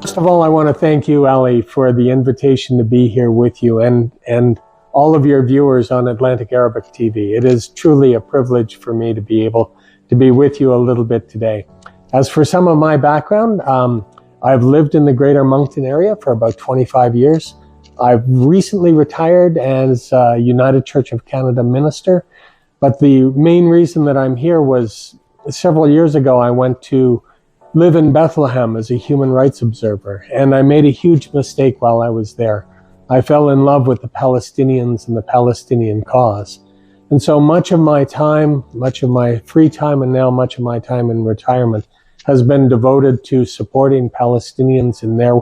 First of all, I want to thank you, Ali, for the invitation to be here with you and all of your viewers on Atlantic Arabic TV. It is truly a privilege for me to be able to be with you a little bit today. As for some of my background, I've lived in the Greater Moncton area for about 25 years. I've recently retired as a United Church of Canada minister, but the main reason that I'm here was several years ago I went to live in Bethlehem as a human rights observer, and I made a huge mistake while I was there. I fell in love with the Palestinians and the Palestinian cause. And so much of my time, much of my free time, and now much of my time in retirement has been devoted to supporting Palestinians in their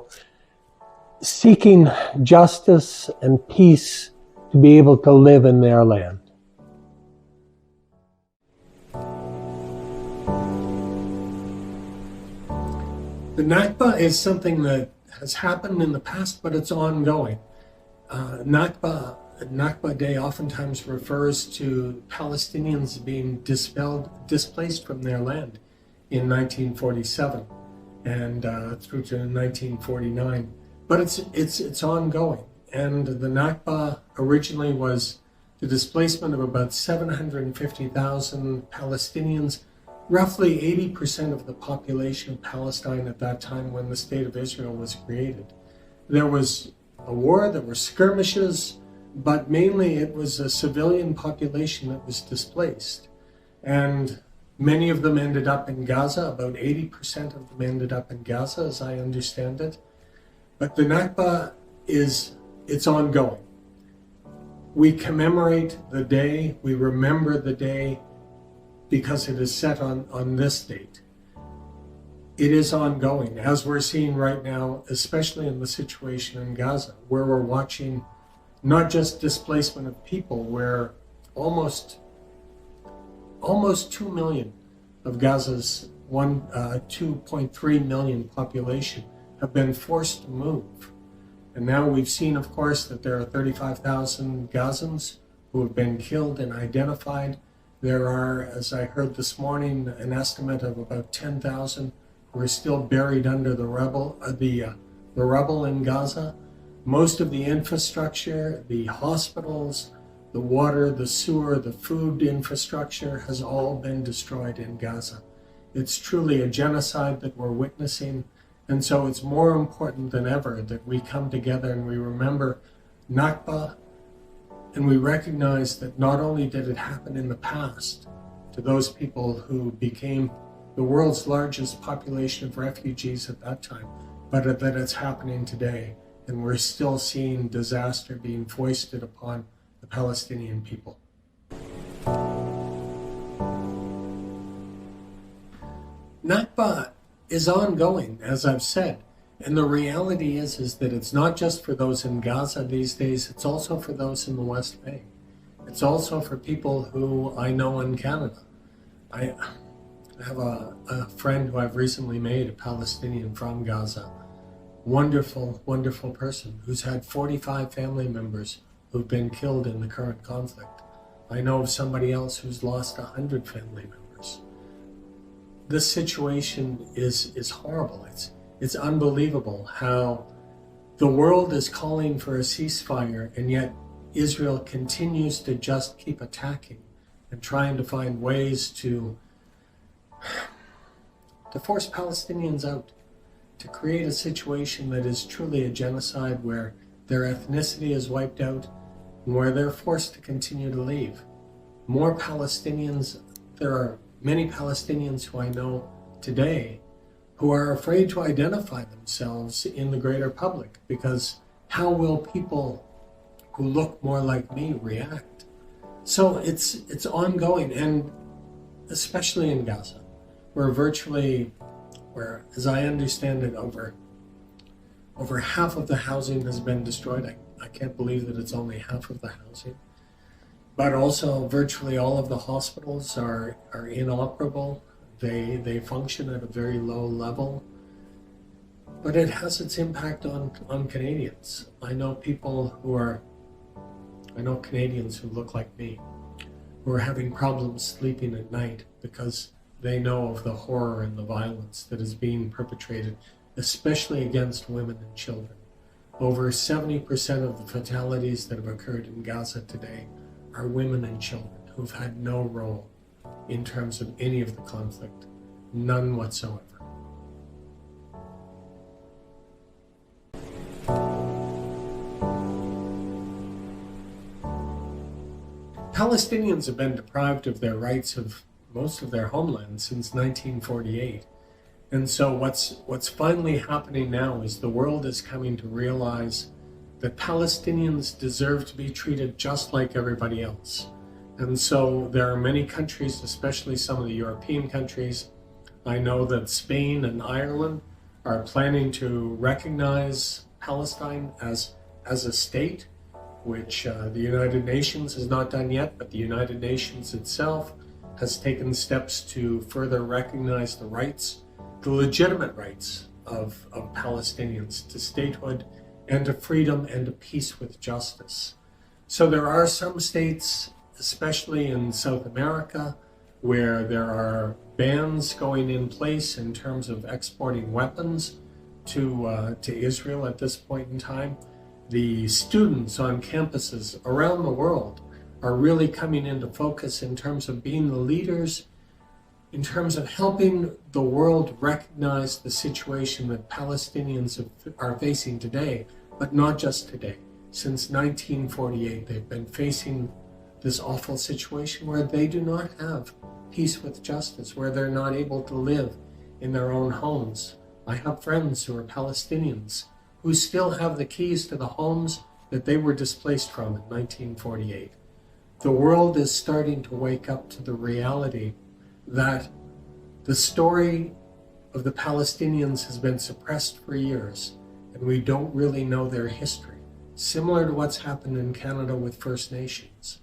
seeking justice and peace to be able to live in their land. The Nakba is something that has happened in the past, but it's ongoing. Nakba Day oftentimes refers to Palestinians being displaced from their land in 1947 and through to 1949. But it's ongoing. And the Nakba originally was the displacement of about 750,000 Palestinians, roughly 80% of the population of Palestine at that time when the State of Israel was created. There was a war, there were skirmishes, but mainly it was a civilian population that was displaced. And many of them ended up in Gaza, about 80% of them ended up in Gaza, as I understand it. But the Nakba it's ongoing. We commemorate the day, we remember the day, because it is set on this date. It is ongoing, as we're seeing right now, especially in the situation in Gaza, where we're watching not just displacement of people, where almost 2 million of Gaza's 2.3 million population have been forced to move. And now we've seen, of course, that there are 35,000 Gazans who have been killed and identified. There are, as I heard this morning, an estimate of about 10,000 who are still buried under the rubble in Gaza. Most of the infrastructure, the hospitals, the water, the sewer, the food infrastructure has all been destroyed in Gaza. It's truly a genocide that we're witnessing, and so it's more important than ever that we come together and we remember Nakba. And we recognize that not only did it happen in the past to those people who became the world's largest population of refugees at that time, but that it's happening today. And we're still seeing disaster being foisted upon the Palestinian people. Nakba is ongoing, as I've said. And the reality is that it's not just for those in Gaza these days, it's also for those in the West Bank. It's also for people who I know in Canada. I have a friend who I've recently made, a Palestinian from Gaza. Wonderful, wonderful person who's had 45 family members who've been killed in the current conflict. I know of somebody else who's lost 100 family members. This situation is horrible. It's unbelievable how the world is calling for a ceasefire, and yet Israel continues to just keep attacking and trying to find ways to force Palestinians out, to create a situation that is truly a genocide where their ethnicity is wiped out and where they're forced to continue to leave. More Palestinians, there are many Palestinians who I know today who are afraid to identify themselves in the greater public, because how will people who look more like me react? So it's ongoing, and especially in Gaza, where as I understand it, over half of the housing has been destroyed. I can't believe that it's only half of the housing. But also virtually all of the hospitals are inoperable. They function at a very low level, but it has its impact on Canadians. I know Canadians who look like me, who are having problems sleeping at night because they know of the horror and the violence that is being perpetrated especially against women and children. Over 70% of the fatalities that have occurred in Gaza today are women and children who've had no role in terms of any of the conflict, none whatsoever. Palestinians have been deprived of their rights of most of their homeland since 1948. And so what's finally happening now is the world is coming to realize that Palestinians deserve to be treated just like everybody else. And so there are many countries, especially some of the European countries. I know that Spain and Ireland are planning to recognize Palestine as a state, which the United Nations has not done yet, but the United Nations itself has taken steps to further recognize the rights, the legitimate rights of Palestinians to statehood and to freedom and to peace with justice. So there are some states, especially in South America, where there are bans going in place in terms of exporting weapons to Israel at this point in time. The students on campuses around the world are really coming into focus in terms of being the leaders, in terms of helping the world recognize the situation that Palestinians are facing today, but not just today. Since 1948, they've been facing this awful situation where they do not have peace with justice, where they're not able to live in their own homes. I have friends who are Palestinians who still have the keys to the homes that they were displaced from in 1948. The world is starting to wake up to the reality that the story of the Palestinians has been suppressed for years, and we don't really know their history. Similar to what's happened in Canada with First Nations.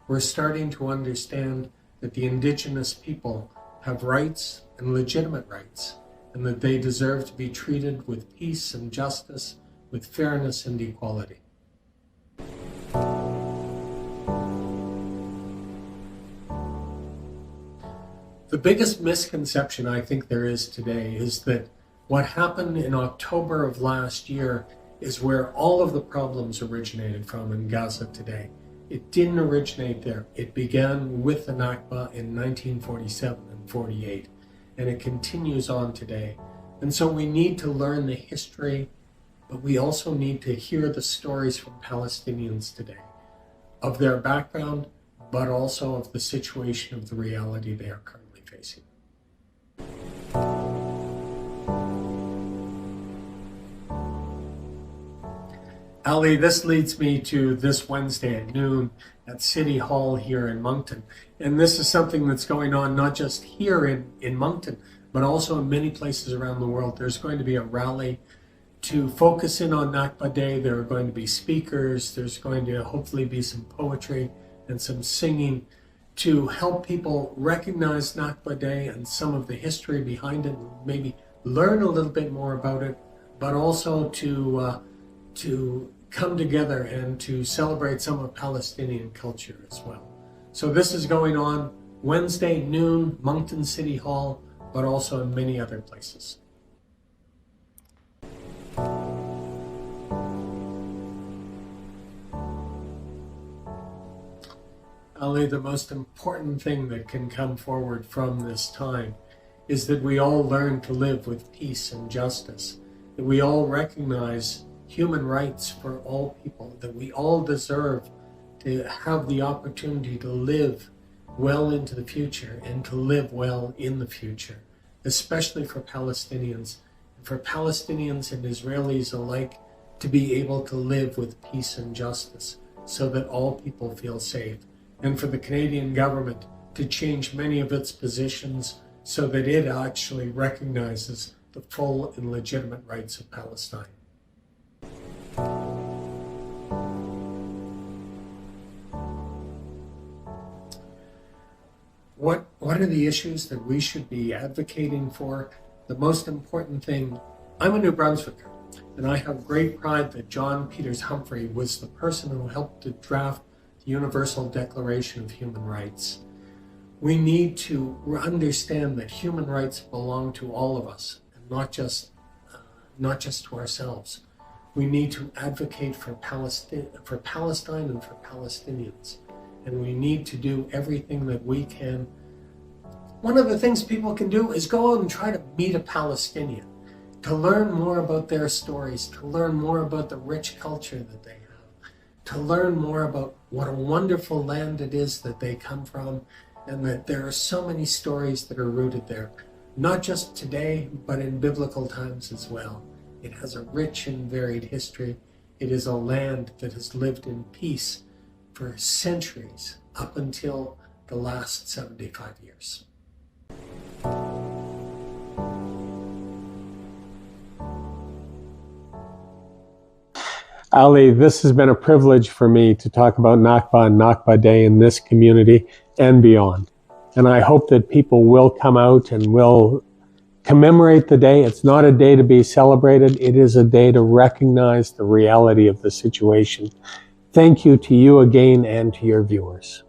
We're starting to understand that the Indigenous people have rights and legitimate rights, and that they deserve to be treated with peace and justice, with fairness and equality. The biggest misconception I think there is today is that what happened in October of last year is where all of the problems originated from in Gaza today. It didn't originate there. It began with the Nakba in 1947 and 48, and it continues on today. And so we need to learn the history, but we also need to hear the stories from Palestinians today, of their background, but also of the situation of the reality they are currently facing. Ali, this leads me to this Wednesday at noon at City Hall here in Moncton. And this is something that's going on not just here in Moncton, but also in many places around the world. There's going to be a rally to focus in on Nakba Day. There are going to be speakers. There's going to hopefully be some poetry and some singing to help people recognize Nakba Day and some of the history behind it, maybe learn a little bit more about it, but also to come together and to celebrate some of Palestinian culture as well. So this is going on Wednesday noon, Moncton City Hall, but also in many other places. Ali, the most important thing that can come forward from this time is that we all learn to live with peace and justice, that we all recognize human rights for all people, that we all deserve to have the opportunity to live well into the future and to live well in the future, especially for Palestinians, and for Palestinians and Israelis alike to be able to live with peace and justice so that all people feel safe, and for the Canadian government to change many of its positions so that it actually recognizes the full and legitimate rights of Palestine. What are the issues that we should be advocating for? The most important thing, I'm a New Brunswicker, and I have great pride that John Peters Humphrey was the person who helped to draft the Universal Declaration of Human Rights. We need to understand that human rights belong to all of us, and not just not just to ourselves. We need to advocate for Palestine and for Palestinians. And we need to do everything that we can. One of the things people can do is go out and try to meet a Palestinian, to learn more about their stories, to learn more about the rich culture that they have, to learn more about what a wonderful land it is that they come from, and that there are so many stories that are rooted there, not just today, but in biblical times as well. It has a rich and varied history. It is a land that has lived in peace for centuries, up until the last 75 years. Ali, this has been a privilege for me to talk about Nakba and Nakba Day in this community and beyond. And I hope that people will come out and will commemorate the day. It's not a day to be celebrated. It is a day to recognize the reality of the situation. Thank you to you again and to your viewers.